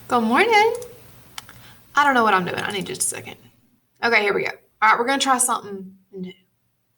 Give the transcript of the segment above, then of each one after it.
Good morning. I don't know what I'm doing. I need just a second. Okay, here we go. All right, we're going to try something new.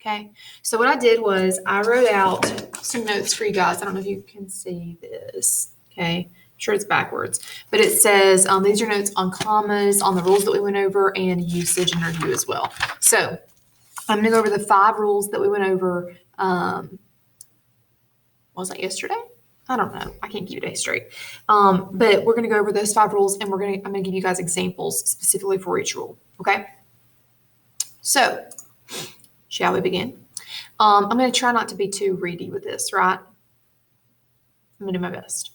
Okay, so what I did was I wrote out some notes for you guys. I don't know if you can see this. Okay, I'm sure it's backwards, but it says these are notes on commas, on the rules that we went over, and usage and review as well. So I'm going to go over the 5 rules that we went over. Was that yesterday? I don't know. I can't keep a day straight. But we're going to go over those 5 rules, and I'm going to give you guys examples specifically for each rule. Okay. So, shall we begin? I'm going to try not to be too reedy with this, right? I'm going to do my best.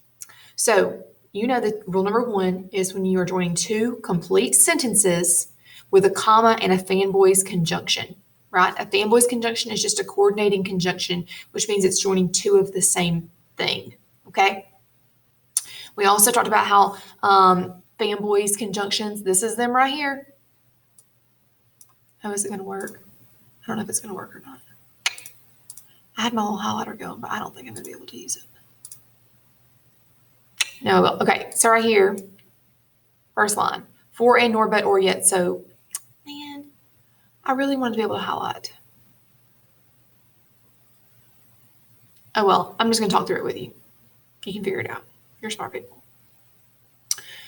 So, you know that rule number 1 is when you are joining 2 complete sentences with a comma and a fanboys conjunction, right? A fanboys conjunction is just a coordinating conjunction, which means it's joining 2 of the same thing. Okay. We also talked about how fanboys conjunctions, this is them right here. How is it going to work? I don't know if it's going to work or not. I had my little highlighter going, but I don't think I'm going to be able to use it. No, okay. So right here, first line, for and nor, but, or, yet. So, man, I really wanted to be able to highlight. Oh, well, I'm just going to talk through it with you. You can figure it out. You're smart people.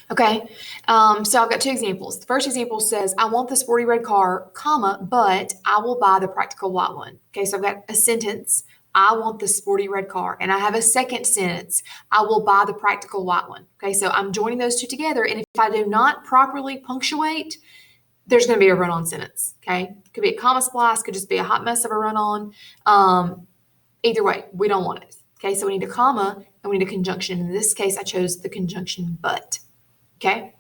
Okay, so I've got 2 examples. The first example says, I want the sporty red car, comma, but I will buy the practical white one. Okay, so I've got a sentence, I want the sporty red car. And I have a second sentence, I will buy the practical white one. Okay, so I'm joining those 2 together. And if I do not properly punctuate, there's going to be a run-on sentence. Okay, could be a comma splice, could just be a hot mess of a run-on. Either way, we don't want it. Okay, so we need a comma and we need a conjunction. In this case, I chose the conjunction but. Okay.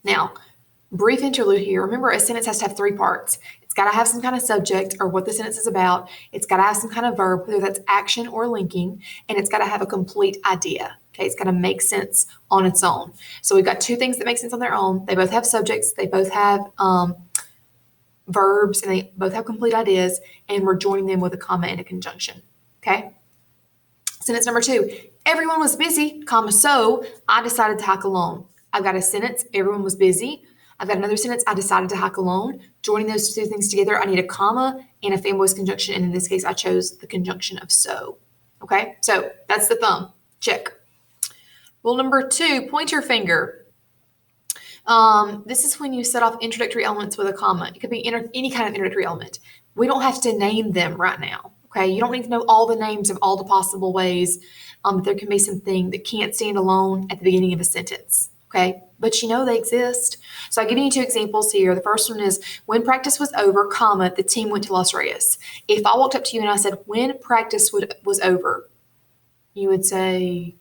Now, brief interlude here. Remember, a sentence has to have 3 parts. It's got to have some kind of subject or what the sentence is about. It's got to have some kind of verb, whether that's action or linking, and it's got to have a complete idea. Okay, it's got to make sense on its own. So we've got 2 things that make sense on their own. They both have subjects. They both have verbs, and they both have complete ideas, and we're joining them with a comma and a conjunction. Okay. Sentence number 2, everyone was busy, comma, so I decided to hike alone. I've got a sentence, everyone was busy. I've got another sentence, I decided to hike alone. Joining those 2 things together, I need a comma and a fanboys conjunction, and in this case, I chose the conjunction of so. Okay, so that's the thumb, check. Rule number 2, point your finger. This is when you set off introductory elements with a comma. It could be any kind of introductory element. We don't have to name them right now. Okay, you don't need to know all the names of all the possible ways. There can be something that can't stand alone at the beginning of a sentence. Okay, but you know they exist. So I'll give you 2 examples here. The first one is when practice was over, comma, the team went to Los Reyes. If I walked up to you and I said, when practice was over, you would say,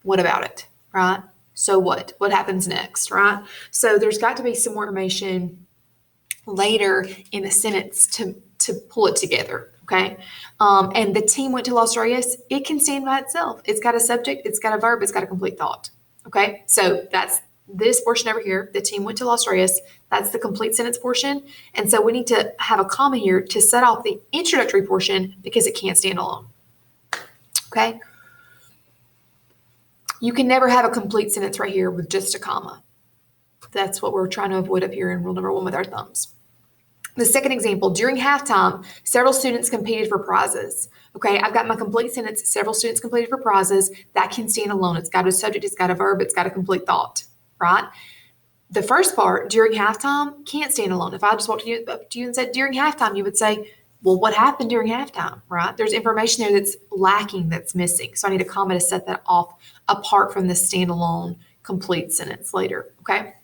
what about it, right? So what? What happens next, right? So there's got to be some more information later in the sentence to pull it together. Okay. And the team went to Los Reyes. It can stand by itself. It's got a subject, it's got a verb, it's got a complete thought. Okay. So that's this portion over here. The team went to Los Reyes. That's the complete sentence portion. And so we need to have a comma here to set off the introductory portion because it can't stand alone. Okay. You can never have a complete sentence right here with just a comma. That's what we're trying to avoid up here in rule number 1 with our thumbs. The second example, during halftime, several students competed for prizes. Okay, I've got my complete sentence, several students competed for prizes. That can stand alone. It's got a subject, it's got a verb, it's got a complete thought, right? The first part, during halftime, can't stand alone. If I just walked up to you and said during halftime, you would say, well, what happened during halftime, right? There's information there that's lacking, that's missing. So I need a comma to set that off apart from the standalone complete sentence later, okay?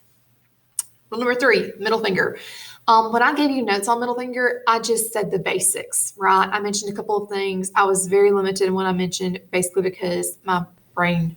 Rule number 3, middle finger. When I gave you notes on middle finger, I just said the basics, right? I mentioned a couple of things. I was very limited in what I mentioned, basically because my brain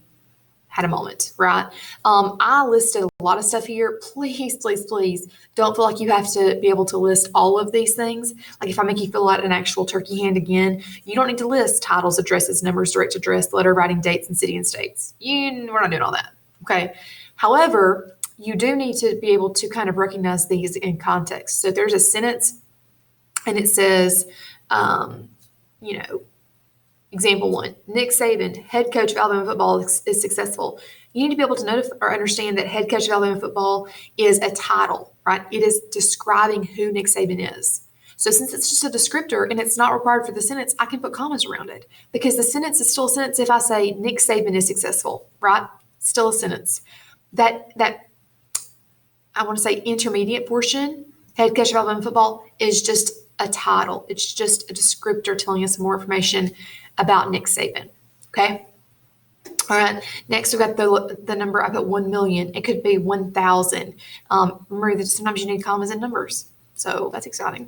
had a moment, right? I listed a lot of stuff here. Please, please, please don't feel like you have to be able to list all of these things. Like if I make you fill out an actual turkey hand again, you don't need to list titles, addresses, numbers, direct address, letter writing, dates, and city and states. We're not doing all that, okay? However, you do need to be able to kind of recognize these in context. So if there's a sentence and it says, Example 1, Nick Saban, head coach of Alabama football, is successful. You need to be able to notice or understand that head coach of Alabama football is a title, right? It is describing who Nick Saban is. So since it's just a descriptor and it's not required for the sentence, I can put commas around it because the sentence is still a sentence if I say Nick Saban is successful, right? Still a sentence. That I want to say intermediate portion, head coach of Alabama football, is just a title. It's just a descriptor telling us more information about Nick Saban, okay? All right, next we've got the number. I put 1 million. It could be 1,000. Remember that sometimes you need commas and numbers, so that's exciting.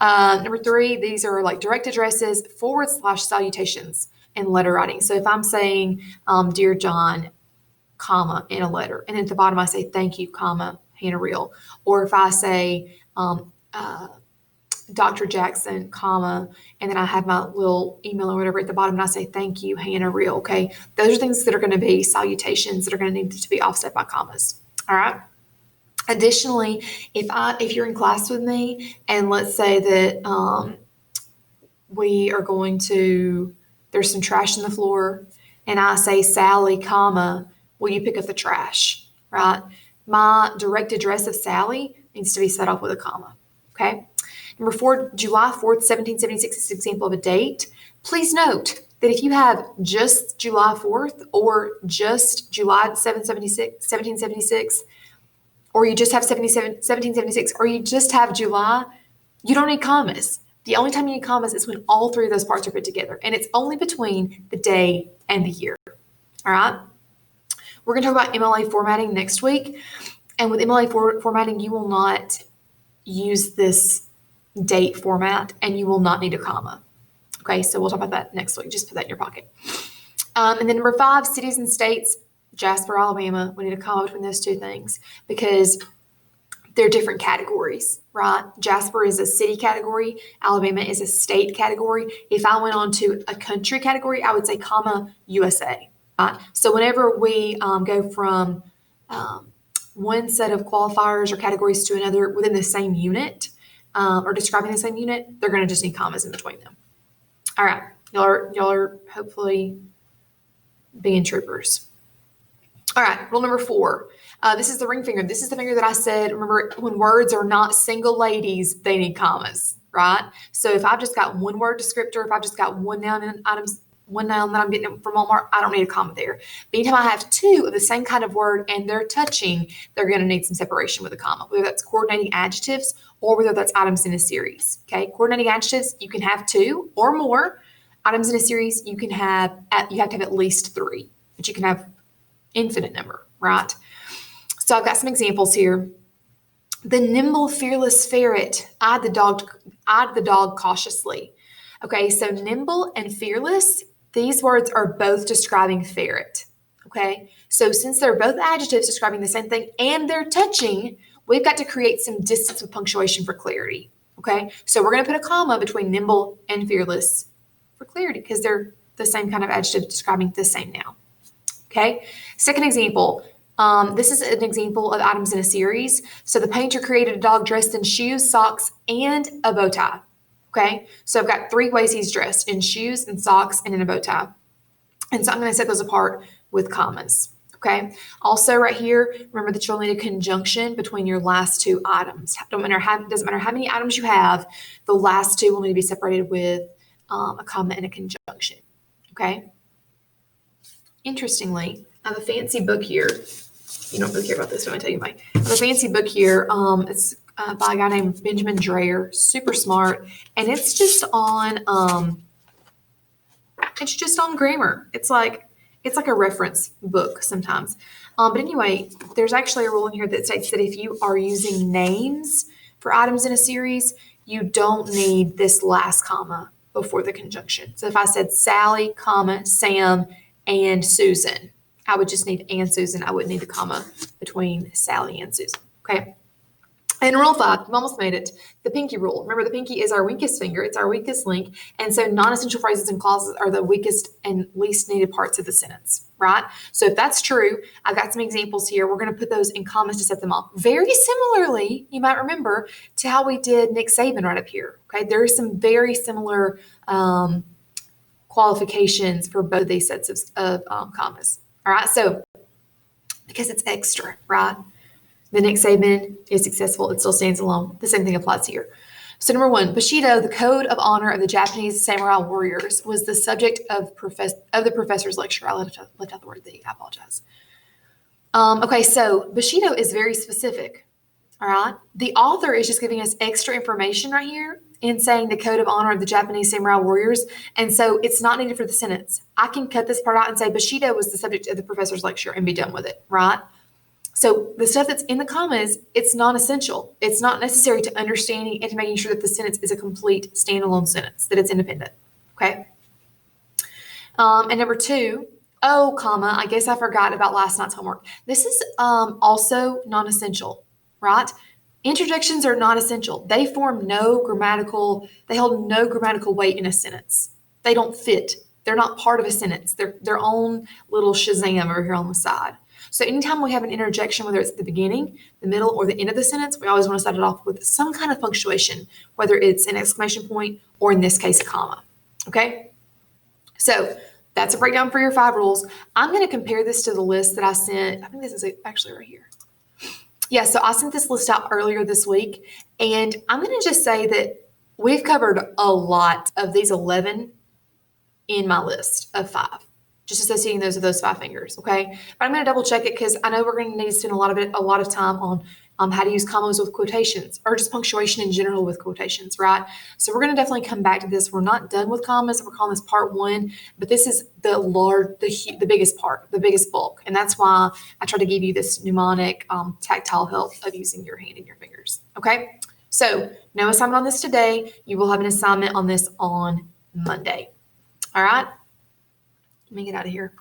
Number 3, these are like direct addresses, / salutations, and letter writing. So if I'm saying, Dear John, comma, in a letter, and at the bottom I say, thank you, comma, Hannah Real. Or if I say, Dr. Jackson, comma, and then I have my little email or whatever at the bottom, and I say, thank you, Hannah Real, okay? Those are things that are going to be salutations that are going to need to be offset by commas, all right? Additionally, if you're in class with me, and let's say that we are going to, there's some trash on the floor, and I say, Sally, comma, will you pick up the trash, right? My direct address of Sally needs to be set off with a comma, okay? Number 4, July 4th, 1776 is an example of a date. Please note that if you have just July 4th or just July 1776, or you just have 1776, or you just have July, you don't need commas. The only time you need commas is when all 3 of those parts are put together, and it's only between the day and the year, all right? We're going to talk about MLA formatting next week, and with MLA formatting, you will not use this date format, and you will not need a comma. Okay, so we'll talk about that next week. Just put that in your pocket. And then number 5, cities and states, Jasper, Alabama. We need a comma between those 2 things because they're different categories, right? Jasper is a city category. Alabama is a state category. If I went on to a country category, I would say comma USA. Right? So whenever we go from one set of qualifiers or categories to another within the same unit, or describing the same unit, they're going to just need commas in between them. All right, y'all are hopefully being troopers. All right, rule number 4. This is the ring finger. This is the finger that I said, remember, when words are not single ladies, they need commas, right? So if I've just got one word descriptor, if I've just got one noun that I'm getting from Walmart, I don't need a comma there. But anytime I have 2 of the same kind of word and they're touching, they're going to need some separation with a comma, whether that's coordinating adjectives or whether that's items in a series. Okay, coordinating adjectives, you can have 2 or more. Items in a series, you have to have at least 3, but you can have infinite number, right? So I've got some examples here. The nimble, fearless ferret eyed the dog cautiously. Okay, so nimble and fearless, these words are both describing ferret. Okay, so since they're both adjectives describing the same thing and they're touching, we've got to create some distance with punctuation for clarity. Okay, so we're going to put a comma between nimble and fearless for clarity because they're the same kind of adjective describing the same noun. Okay, second example. This is an example of items in a series. So the painter created a dog dressed in shoes, socks, and a bow tie. Okay, so I've got 3 ways he's dressed: in shoes, in socks, and in a bow tie. And so I'm going to set those apart with commas. Okay, also right here, remember that you'll need a conjunction between your last 2 items. Doesn't matter how many items you have, the last 2 will need to be separated with a comma and a conjunction. Okay. Interestingly, I have a fancy book here. You don't really care about this, but I'm going to tell you I have a fancy book here. It's by a guy named Benjamin Dreyer, super smart, and it's just on grammar. It's like a reference book sometimes. But anyway, there's actually a rule in here that states that if you are using names for items in a series, you don't need this last comma before the conjunction. So if I said Sally, comma, Sam, and Susan, I would just need and Susan. I wouldn't need the comma between Sally and Susan. Okay. And rule 5, we've almost made it, the pinky rule. Remember, the pinky is our weakest finger. It's our weakest link. And so non-essential phrases and clauses are the weakest and least needed parts of the sentence, right? So if that's true, I've got some examples here. We're going to put those in commas to set them off. Very similarly, you might remember, to how we did Nick Saban right up here. Okay, there are some very similar qualifications for both these sets of commas. All right, so because it's extra, right? The Nick Saban is successful. It still stands alone. The same thing applies here. So number one, Bushido, the code of honor of the Japanese samurai warriors, was the subject of the professor's lecture. I left out the word "the." I apologize. Okay, so Bushido is very specific. All right. The author is just giving us extra information right here in saying the code of honor of the Japanese samurai warriors. And so it's not needed for the sentence. I can cut this part out and say Bushido was the subject of the professor's lecture and be done with it, right? So the stuff that's in the commas, it's non-essential. It's not necessary to understanding and to making sure that the sentence is a complete standalone sentence, that it's independent. Okay. And number two, I guess I forgot about last night's homework. This is also non-essential, right? Interjections are not essential. They hold no grammatical weight in a sentence. They don't fit. They're not part of a sentence. They're their own little Shazam over here on the side. So anytime we have an interjection, whether it's at the beginning, the middle, or the end of the sentence, we always want to start it off with some kind of punctuation, whether it's an exclamation point or in this case, a comma. Okay? So that's a breakdown for your 5 rules. I'm going to compare this to the list that I sent. I think this is actually right here. Yeah, so I sent this list out earlier this week, and I'm going to just say that we've covered a lot of these 11 in my list of 5. Just associating those with those 5 fingers, okay? But I'm going to double check it because I know we're going to need to spend a lot of time on how to use commas with quotations or just punctuation in general with quotations, right? So we're going to definitely come back to this. We're not done with commas. We're calling this part 1, but this is the biggest part, the biggest bulk. And that's why I try to give you this mnemonic, tactile help of using your hand and your fingers, okay? So no assignment on this today. You will have an assignment on this on Monday. All right? Let me get out of here.